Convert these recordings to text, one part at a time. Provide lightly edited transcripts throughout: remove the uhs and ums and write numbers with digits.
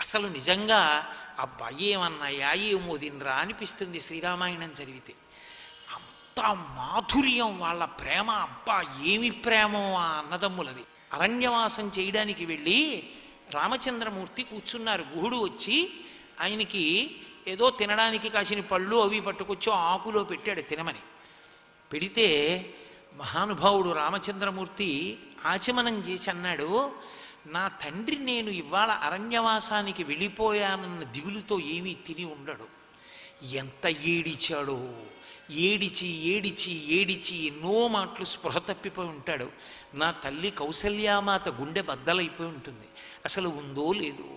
అసలు నిజంగా అబ్బా ఏమన్నాయా ఏమోదినరా అనిపిస్తుంది శ్రీరామాయణం చదివితే. అంత మాధుర్యం వాళ్ళ ప్రేమ, అబ్బా ఏమి ప్రేమో ఆ అన్నదమ్ములది. అరణ్యవాసం చేయడానికి వెళ్ళి రామచంద్రమూర్తి కూర్చున్నారు. గుహుడు వచ్చి ఆయనకి ఏదో తినడానికి కాసిన పళ్ళు అవి పట్టుకొచ్చి ఆకులో పెట్టాడు తినమని. పెడితే మహానుభావుడు రామచంద్రమూర్తి ఆచమనం చేసి అన్నాడు, నా తండ్రి నేను ఇవాళ అరణ్యవాసానికి వెళ్ళిపోయానన్న దిగులుతో ఏమీ తిని ఉండడు. ఎంత ఏడిచాడో, ఏడిచి ఏడిచి ఏడిచి ఎన్నో మాటలు స్పృహ తప్పిపోయి ఉంటాడు. నా తల్లి కౌసల్యామాత గుండె బద్దలైపోయి ఉంటుంది. అసలు ఉందో లేదు.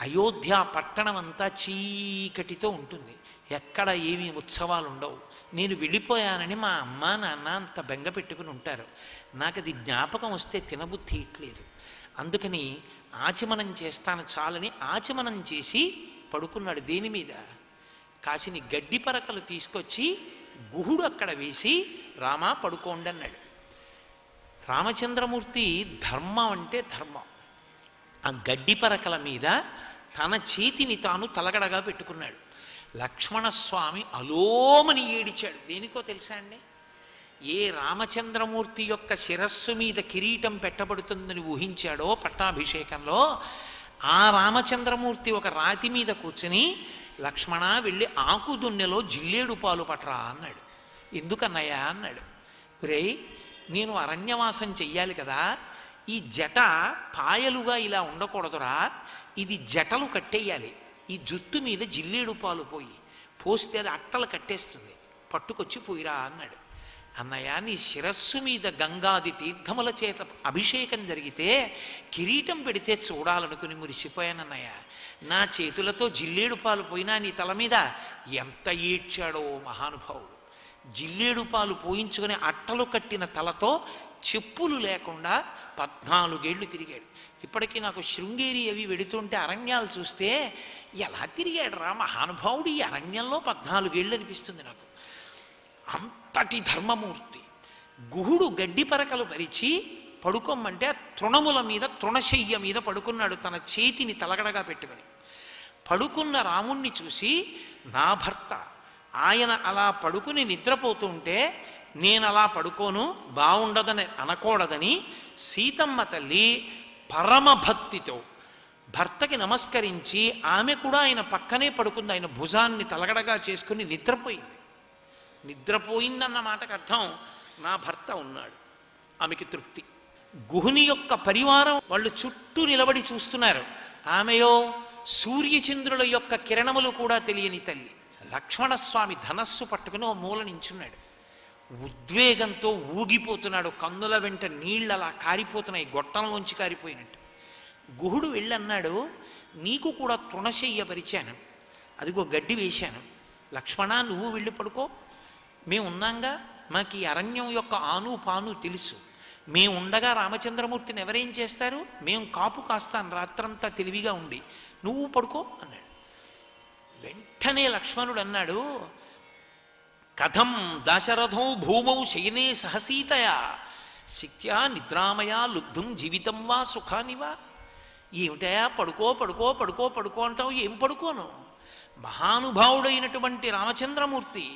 అయోధ్య పట్టణం అంతా చీకటితో ఉంటుంది. ఎక్కడ ఏమీ ఉత్సవాలు ఉండవు. నేను వెళ్ళిపోయానని మా అమ్మ నాన్న అంత బెంగ పెట్టుకుని ఉంటారు. నాకు అది జ్ఞాపకం వస్తే తినబుద్ధి ఇట్లేదు. అందుకని ఆచమనం చేస్తాను చాలని ఆచమనం చేసి పడుకున్నాడు. దేని మీద? కాసిని గడ్డి పరకలు తీసుకొచ్చి గుహుడు అక్కడ వేసి రామా పడుకోండి అన్నాడు. రామచంద్రమూర్తి ధర్మం అంటే ధర్మం. ఆ గడ్డి పరకల మీద తన చేతిని తాను తలగడగా పెట్టుకున్నాడు. లక్ష్మణస్వామి అలోమని ఏడిచాడు. దేనికో తెలుసా అండి? ఏ రామచంద్రమూర్తి యొక్క శిరస్సు మీద కిరీటం పెట్టబడుతుందని ఊహించాడో పట్టాభిషేకంలో, ఆ రామచంద్రమూర్తి ఒక రాతి మీద కూర్చుని లక్ష్మణ వెళ్ళి ఆకుదున్నెలో జిల్లేడు పాలు పట్టరా అన్నాడు. ఎందుకన్నయ్యా అన్నాడు. రేయ్ నేను అరణ్యవాసం చెయ్యాలి కదా, ఈ జట పాయలుగా ఇలా ఉండకూడదురా, ఇది జటలు కట్టేయాలి. ఈ జుట్టు మీద జిల్లేడు పాలు పోస్తే అది అట్టలు కట్టేస్తుంది, పట్టుకొచ్చి పోయిరా అన్నాడు. అన్నయ్య నీ శిరస్సు మీద గంగాది తీర్థముల చేత అభిషేకం జరిగితే కిరీటం పెడితే చూడాలనుకుని మురిసిపోయానన్నయ్య. నా చేతులతో జిల్లేడు పాలు పోయినా నీ తల మీద. ఎంత ఏడ్చాడో మహానుభావుడు. జిల్లేడు పాలు పోయించుకుని అట్టలు కట్టిన తలతో చెప్పులు లేకుండా 14 ఏళ్ళు తిరిగాడు. ఇప్పటికీ నాకు శృంగేరి అవి వెడుతుంటే అరణ్యాలు చూస్తే ఎలా తిరిగాడు రా మహానుభావుడు ఈ అరణ్యంలో 14 ఏళ్ళు అనిపిస్తుంది నాకు. అంతటి ధర్మమూర్తి. గుహుడు గడ్డి పరకలు పరిచి పడుకోమంటే ఆ తృణముల మీద తృణశయ్య మీద పడుకున్నాడు తన చేతిని తలగడగా పెట్టుకుని. పడుకున్న రాముణ్ణి చూసి నా భర్త ఆయన అలా పడుకుని నిద్రపోతుంటే నేను అలా పడుకోను బాగుండదని అనకూడదని సీతమ్మ తల్లి పరమభక్తితో భర్తకి నమస్కరించి ఆమె కూడా ఆయన పక్కనే పడుకుంది. ఆయన భుజాన్ని తలగడగా చేసుకుని నిద్రపోయింది. నిద్రపోయిందన్న మాటకు అర్థం నా భర్త ఉన్నాడు, ఆమెకి తృప్తి. గుహుని యొక్క పరివారం వాళ్ళు చుట్టూ నిలబడి చూస్తున్నారు. ఆమెయో సూర్యచంద్రుల యొక్క కిరణములు కూడా తెలియని తల్లి. లక్ష్మణస్వామి ధనస్సు పట్టుకుని ఓ మూల నించున్నాడు. ఉద్వేగంతో ఊగిపోతున్నాడు. కన్నుల వెంట నీళ్ళు అలా కారిపోతున్నాయి, గొట్టంలోంచి కారిపోయినట్టు. గుహుడు వెళ్ళన్నాడు, నీకు కూడా తృణశయ్య పరిచాను, అదిగో గడ్డి వేశాను, లక్ష్మణ నువ్వు వెళ్ళి పడుకో, మేము ఉన్నాంగా, మాకు ఈ అరణ్యం యొక్క ఆను పాను తెలుసు, మేము ఉండగా రామచంద్రమూర్తిని ఎవరేం చేస్తారు, మేము కాపు కాస్తాను రాత్రంతా తెలివిగా ఉండి, నువ్వు పడుకో అన్నాడు. వెంటనే లక్ష్మణుడు అన్నాడు, కథం దాశరథో భూమౌ శయనే సహసీతయా శక్త్యా నిద్రామయా లుబ్ధుం జీవితం వా సుఖానివా. ఏమిటయా పడుకో పడుకో పడుకో పడుకో అంటావు, ఏం పడుకోను? మహానుభావుడైనటువంటి రామచంద్రమూర్తి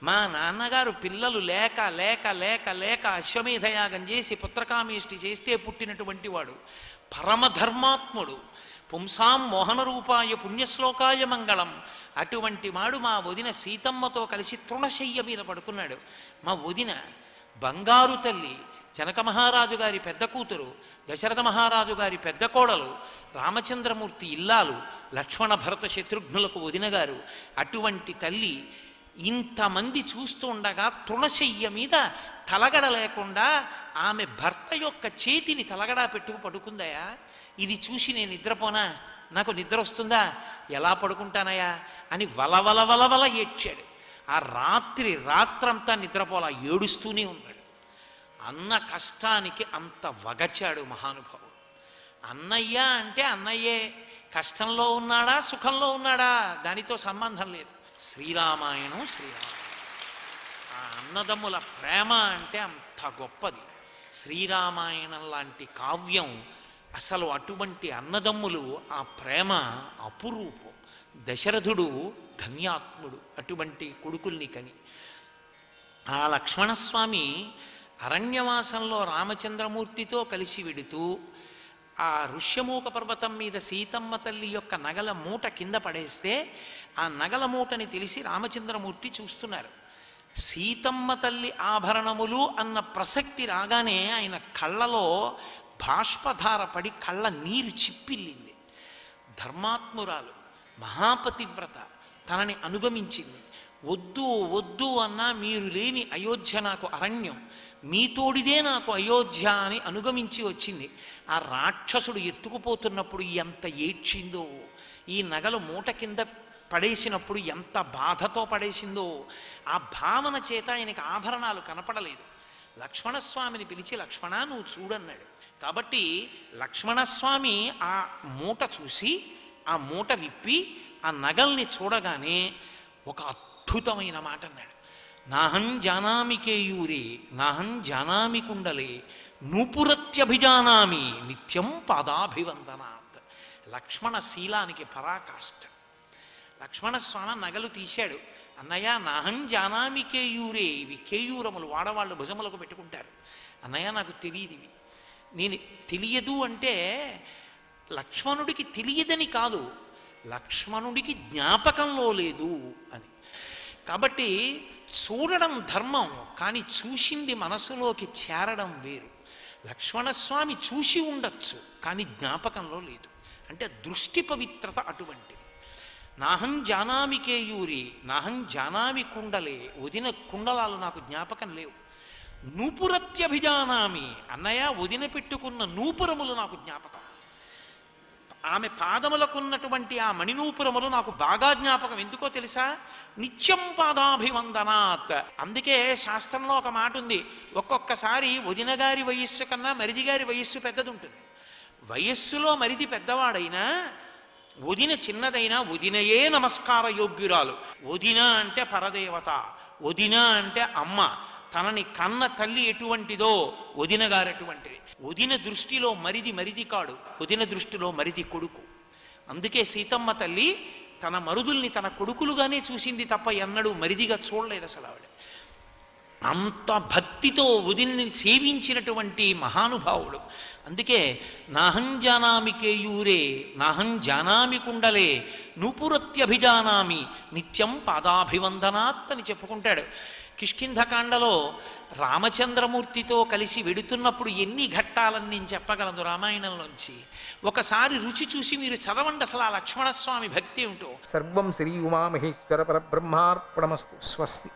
మా నాన్నగారు పిల్లలు లేక లేక లేక లేక అశ్వమేధయాగం చేసి పుత్రకామేష్టి చేస్తే పుట్టినటువంటి వాడు, పరమధర్మాత్ముడు, పుంసాం మోహన రూపాయ పుణ్యశ్లోకాయ మంగళం. అటువంటి వాడు మా వదిన సీతమ్మతో కలిసి తృణశయ్య మీద పడుకున్నాడు. మా వదిన బంగారు తల్లి, జనక మహారాజు గారి పెద్ద కూతురు, దశరథ మహారాజు గారి పెద్ద కోడలు, రామచంద్రమూర్తి ఇల్లాలు, లక్ష్మణ భరత శత్రుఘ్నులకు వదిన గారు. అటువంటి తల్లి ఇంతమంది చూస్తూ ఉండగా తృణశయ్య మీద తలగడ లేకుండా ఆమె భర్త యొక్క చేతిని తలగడా పెట్టుకు పడుకుందయా. ఇది చూసి నేను నిద్రపోనా, నాకు నిద్ర వస్తుందా, ఎలా పడుకుంటానయా అని వలవల ఏడ్చాడు. ఆ రాత్రంతా నిద్రపోలా, ఏడుస్తూనే ఉన్నాడు. అన్న కష్టానికి అంత వగచాడు మహానుభావుడు. అన్నయ్య అంటే అన్నయ్యే, కష్టంలో ఉన్నాడా సుఖంలో ఉన్నాడా దానితో సంబంధం లేదు. శ్రీరామాయణం ఆ అన్నదమ్ముల ప్రేమ అంటే అంత గొప్పది. శ్రీరామాయణం లాంటి కావ్యం అసలు అటువంటి అన్నదమ్ములు ఆ ప్రేమ అపురూపం. దశరథుడు ధన్యాత్ముడు అటువంటి కొడుకుల్ని కని. ఆ లక్ష్మణస్వామి అరణ్యవాసంలో రామచంద్రమూర్తితో కలిసి వెడుతూ ఆ ఋష్యమూక పర్వతం మీద సీతమ్మ తల్లి యొక్క నగల మూట కింద పడేస్తే ఆ నగల మూటని తెలిసి రామచంద్రమూర్తి చూస్తున్నారు. సీతమ్మ తల్లి ఆభరణములు అన్న ప్రసక్తి రాగానే ఆయన కళ్ళలో బాష్పధార పడి కళ్ళ నీరు చిప్పిల్లింది. ధర్మాత్మురాలు, మహాపతివ్రత తనని అనుగమించింది. వద్దు వద్దు అన్నా మీరు లేని అయోధ్య నాకు అరణ్యం, మీ తోడిదే నాకు అయోధ్య అని అనుగమించి వచ్చింది. ఆ రాక్షసుడు ఎత్తుకుపోతున్నప్పుడు ఎంత ఏడ్చిందో, ఈ నగలు మూట కింద పడేసినప్పుడు ఎంత బాధతో పడేసిందో, ఆ భావన చేత ఆయనకి ఆభరణాలు కనపడలేదు. లక్ష్మణస్వామిని పిలిచి లక్ష్మణ నువ్వు చూడన్నాడు. కాబట్టి లక్ష్మణస్వామి ఆ మూట చూసి ఆ మూట విప్పి ఆ నగల్ని చూడగానే ఒక అద్భుతమైన మాట అన్నాడు. నాహం జానామి కేయూరే నాహం జానామి కుండలే నూపురత్యభిజానామి నిత్యం పాదాభివందనాత్. లక్ష్మణ శీలానికి పరాకాష్ట. లక్ష్మణస్వామి నగలు తీశాడు. అన్నయ్య నాహం జానామి కేయూరే, ఇవి కేయూరములు వాడవాళ్ళు భుజములకు పెట్టుకుంటారు. అన్నయ్య నాకు తెలియదు ఇవి, నేను తెలియదు అంటే లక్ష్మణుడికి తెలియదని కాదు, లక్ష్మణుడికి జ్ఞాపకంలో లేదు అని. కాబట్టి చూడడం ధర్మం, కానీ చూసింది మనసులోకి చేరడం వేరు. లక్ష్మణస్వామి చూసి ఉండొచ్చు కానీ జ్ఞాపకంలో లేదు. అంటే దృష్టి పవిత్రత అటువంటిది. నాహం జానామి కేయూరి నాహం జానామి కుండలే, వదిన కుండలాలు నాకు జ్ఞాపకం లేవు. నూపురత్యభిజానామి, అన్నయ్య వదిన పెట్టుకున్న నూపురములు నాకు జ్ఞాపకం. ఆమె పాదములకున్నటువంటి ఆ మణినూపురములు నాకు బాగా జ్ఞాపకం. ఎందుకో తెలుసా? నిత్యం పాదాభివందనాత్. అందుకే శాస్త్రంలో ఒక మాట ఉంది, ఒక్కొక్కసారి వదిన గారి వయస్సు కన్నా మరిది గారి వయస్సు పెద్దది ఉంటుంది. వయస్సులో మరిది పెద్దవాడైనా వదిన చిన్నదైనా వదినయే నమస్కార యోగ్యురాలు. వదిన అంటే పరదేవత, వదిన అంటే అమ్మ. తనని కన్న తల్లి ఎటువంటిదో వదిన గారు అటువంటిది. వదిన దృష్టిలో మరిది మరిది కాడు, వదిన దృష్టిలో మరిది కొడుకు. అందుకే సీతమ్మ తల్లి తన మరుదుల్ని తన కొడుకులుగానే చూసింది తప్ప ఎన్నడూ మరిదిగా చూడలేదు అసలు ఆవిడ. అంత భక్తితో వదిన్ని సేవించినటువంటి మహానుభావుడు. అందుకే నాహం జానామి కేయూరే నాహం జానామి కుండలే నూపురత్యభిజానామి నిత్యం పాదాభివందనాత్ అని చెప్పుకుంటాడు. కిష్కింధకాండలో రామచంద్రమూర్తితో కలిసి వెడుతున్నప్పుడు ఎన్ని ఘట్టాలని నేను చెప్పగలను రామాయణంలోంచి. ఒకసారి రుచి చూసి మీరు చదవండి అసలు ఆ లక్ష్మణస్వామి భక్తి ఏమిటో. సర్వం శ్రీ ఉమామహేశ్వర పరబ్రహ్మార్పణమస్తు. స్వస్తి.